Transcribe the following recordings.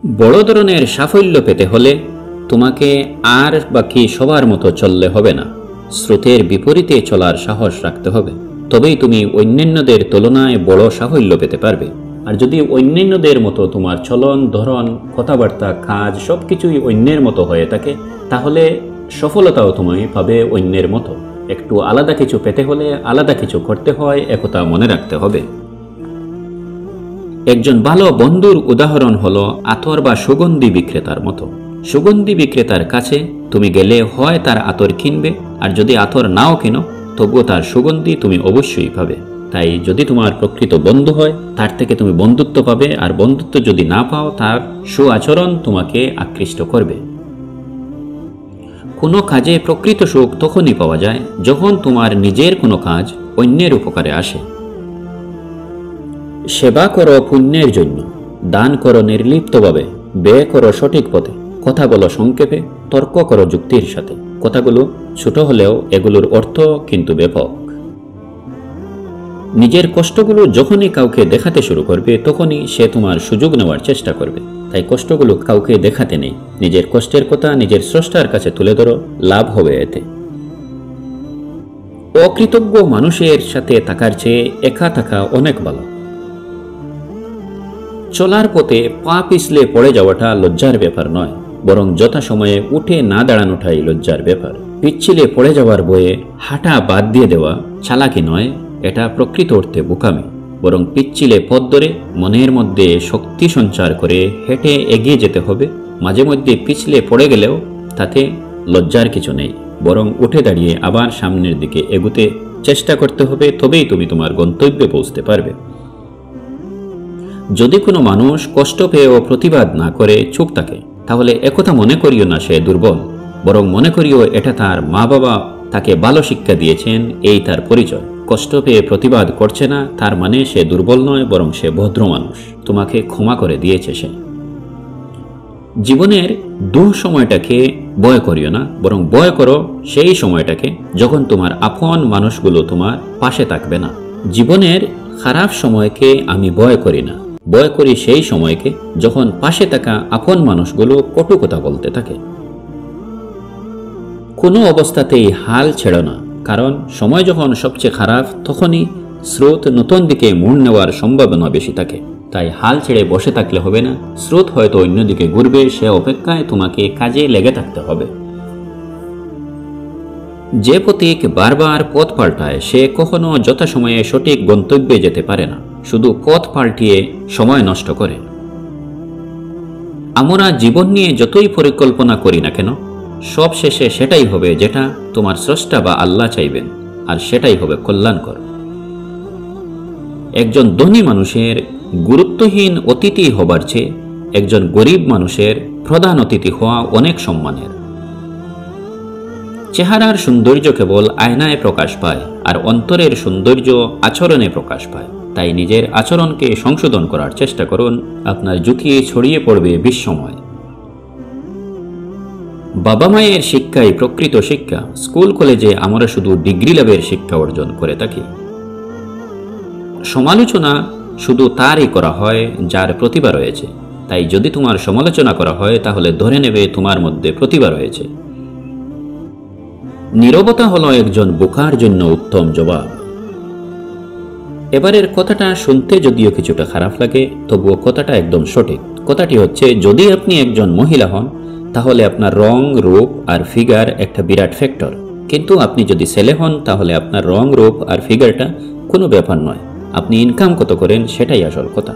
বড় ধরনের সাফল্য পেতে হলে তোমাকে আর বাকি সবার মতো চললে হবে না, স্রোতের বিপরীতে চলার সাহস রাখতে হবে। তবেই তুমি অন্যান্যদের তুলনায় বড় সাফল্য পেতে পারবে। আর যদি অন্যান্যদের মতো তোমার চলন, ধরন, কথাবার্তা, কাজ সবকিছুই অন্যের মতো হয়ে থাকে, তাহলে সফলতাও তুমি পাবে অন্যের মতো। একটু আলাদা কিছু পেতে হলে আলাদা কিছু করতে হয়, একথা মনে রাখতে হবে। একজন ভালো বন্ধুর উদাহরণ হলো আতর বা সুগন্ধি বিক্রেতার মতো। সুগন্ধি বিক্রেতার কাছে তুমি গেলে হয় তার আতর কিনবে, আর যদি আতর নাও কিনো তবুও তার সুগন্ধি তুমি অবশ্যই পাবে। তাই যদি তোমার প্রকৃত বন্ধু হয় তার থেকে তুমি বন্ধুত্ব পাবে, আর বন্ধুত্ব যদি না পাও তার সুআচরণ তোমাকে আকৃষ্ট করবে। কোনো কাজে প্রকৃত সুখ তখনই পাওয়া যায় যখন তোমার নিজের কোনো কাজ অন্যের উপকারে আসে। সেবা করো পুণ্যের জন্য, দান করো নির্লিপ্তভাবে, ব্যয় করো সঠিক পথে, কথা বলো সংক্ষেপে, তর্ক করো যুক্তির সাথে। কথাগুলো ছোট হলেও এগুলোর অর্থ কিন্তু ব্যাপক। নিজের কষ্টগুলো যখনই কাউকে দেখাতে শুরু করবে তখনই সে তোমার সুযোগ নেওয়ার চেষ্টা করবে। তাই কষ্টগুলো কাউকে দেখাতে নেই, নিজের কষ্টের কথা নিজের স্রষ্টার কাছে তুলে ধরো, লাভ হবে এতে। অকৃতজ্ঞ মানুষের সাথে থাকার চেয়ে একা থাকা অনেক ভালো। চলার পথে পা পিছলে পড়ে যাওয়াটা লজ্জার ব্যাপার নয়, বরং যথাসময়ে উঠে না দাঁড়ানোটাই লজ্জার ব্যাপার। পিচ্ছিলে পড়ে যাওয়ার বয়ে হাঁটা বাদ দিয়ে দেওয়া চালাকি নয়, এটা প্রকৃত অর্থে বোকামি। বরং পিচ্ছিলে পথ ধরে মনের মধ্যে শক্তি সঞ্চার করে হেঁটে এগিয়ে যেতে হবে। মাঝে মধ্যে পিছলে পড়ে গেলেও তাতে লজ্জার কিছু নেই, বরং উঠে দাঁড়িয়ে আবার সামনের দিকে এগুতে চেষ্টা করতে হবে, তবেই তুমি তোমার গন্তব্যে পৌঁছতে পারবে। যদি কোনো মানুষ কষ্ট পেয়েও প্রতিবাদ না করে চুপ থাকে, তাহলে একথা মনে করিও না সে দুর্বল, বরং মনে করিও এটা তার মা বাবা তাকে ভালো শিক্ষা দিয়েছেন, এই তার পরিচয়। কষ্ট পেয়ে প্রতিবাদ করছে না তার মানে সে দুর্বল নয়, বরং সে ভদ্র মানুষ, তোমাকে ক্ষমা করে দিয়েছে সে। জীবনের সময়টাকে ভয় করিও না, বরং ভয় করো সেই সময়টাকে যখন তোমার আপন মানুষগুলো তোমার পাশে থাকবে না। জীবনের খারাপ সময়কে আমি ভয় করি না, ভয় করি সেই সময়কে যখন পাশে থাকা আপন মানুষগুলো কটু কথা বলতে থাকে। কোনো অবস্থাতেই হাল ছেড়ো না, কারণ সময় যখন সবচেয়ে খারাপ তখনই স্রোত নতুন দিকে মোড় নেওয়ার সম্ভাবনা বেশি থাকে। তাই হাল ছেড়ে বসে থাকলে হবে না, স্রোত হয়তো অন্যদিকে ঘুরবে, সে অপেক্ষায় তোমাকে কাজে লেগে থাকতে হবে। যে পথিক বারবার পথ পাল্টায় সে কখনো যথাসময়ে সঠিক গন্তব্যে যেতে পারে না, শুধু পথ পাল্টিয়ে সময় নষ্ট করে। আমরা জীবন নিয়ে যতই পরিকল্পনা করি না কেন, সব শেষে সেটাই হবে যেটা তোমার স্রষ্টা বা আল্লাহ চাইবেন, আর সেটাই হবে কল্যাণকর। একজন ধনী মানুষের গুরুত্বহীন অতিথি হবার চেয়ে একজন গরিব মানুষের প্রধান অতিথি হওয়া অনেক সম্মানের। চেহারার সৌন্দর্য কেবল আয়নায় প্রকাশ পায়, আর অন্তরের সৌন্দর্য আচরণে প্রকাশ পায়। তাই নিজের আচরণকে সংশোধন করার চেষ্টা করুন, আপনার ঝুঁকি ছড়িয়ে পড়বে বিশ্বময়। বাবা মায়ের শিক্ষাই প্রকৃত শিক্ষা। স্কুল কলেজে আমরা শুধু ডিগ্রি লাভের শিক্ষা অর্জন করে থাকি। সমালোচনা শুধু তারই করা হয় যার প্রতিভা রয়েছে। তাই যদি তোমার সমালোচনা করা হয় তাহলে ধরে নেবে তোমার মধ্যে প্রতিভা রয়েছে। নীরবতা হলো একজন বোকার জন্য উত্তম জবাব। এবারের কথাটা শুনতে যদিও কিছুটা খারাপ লাগে, তবুও কথাটা একদম সঠিক। কথাটি হচ্ছে, যদি আপনি একজন মহিলা হন তাহলে আপনার রং, রূপ আর ফিগার একটা বিরাট ফ্যাক্টর, কিন্তু আপনি যদি ছেলে হন তাহলে আপনার রং, রূপ আর ফিগারটা কোনো ব্যাপার নয়। আপনি ইনকাম কত করেন সেটাই আসল কথা।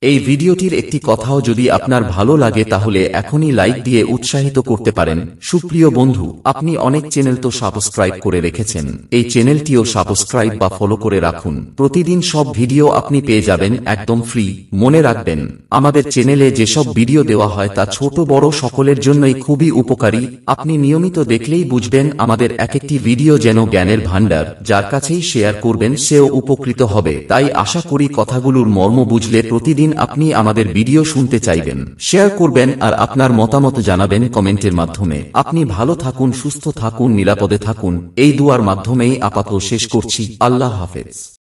এই ভিডিওটির একটি কথাও যদি আপনার ভালো লাগে তাহলে এখনই লাইক দিয়ে উৎসাহিত করতে পারেন। সুপ্রিয় বন্ধু, আপনি অনেক চ্যানেল তো সাবস্ক্রাইব করে রেখেছেন, এই চ্যানেলটিও সাবস্ক্রাইব বা ফলো করে রাখুন। প্রতিদিন সব ভিডিও আপনি পেয়ে যাবেন একদম ফ্রি। মনে রাখবেন, আমাদের চ্যানেলে যেসব ভিডিও দেওয়া হয় তা ছোট বড় সকলের জন্যই খুবই উপকারী। আপনি নিয়মিত দেখলেই বুঝবেন আমাদের এক একটি ভিডিও যেন জ্ঞানের ভান্ডার। যার কাছেই শেয়ার করবেন সেও উপকৃত হবে। তাই আশা করি কথাগুলোর মর্ম বুঝলে প্রতিদিন আপনি আমাদের ভিডিও শুনতে চাইবেন, শেয়ার করবেন আর আপনার মতামত জানাবেন কমেন্টের মাধ্যমে। আপনি ভালো থাকুন, সুস্থ থাকুন, নিরাপদে থাকুন, এই দুয়ার মাধ্যমেই আপাতত শেষ করছি। আল্লাহ হাফেজ।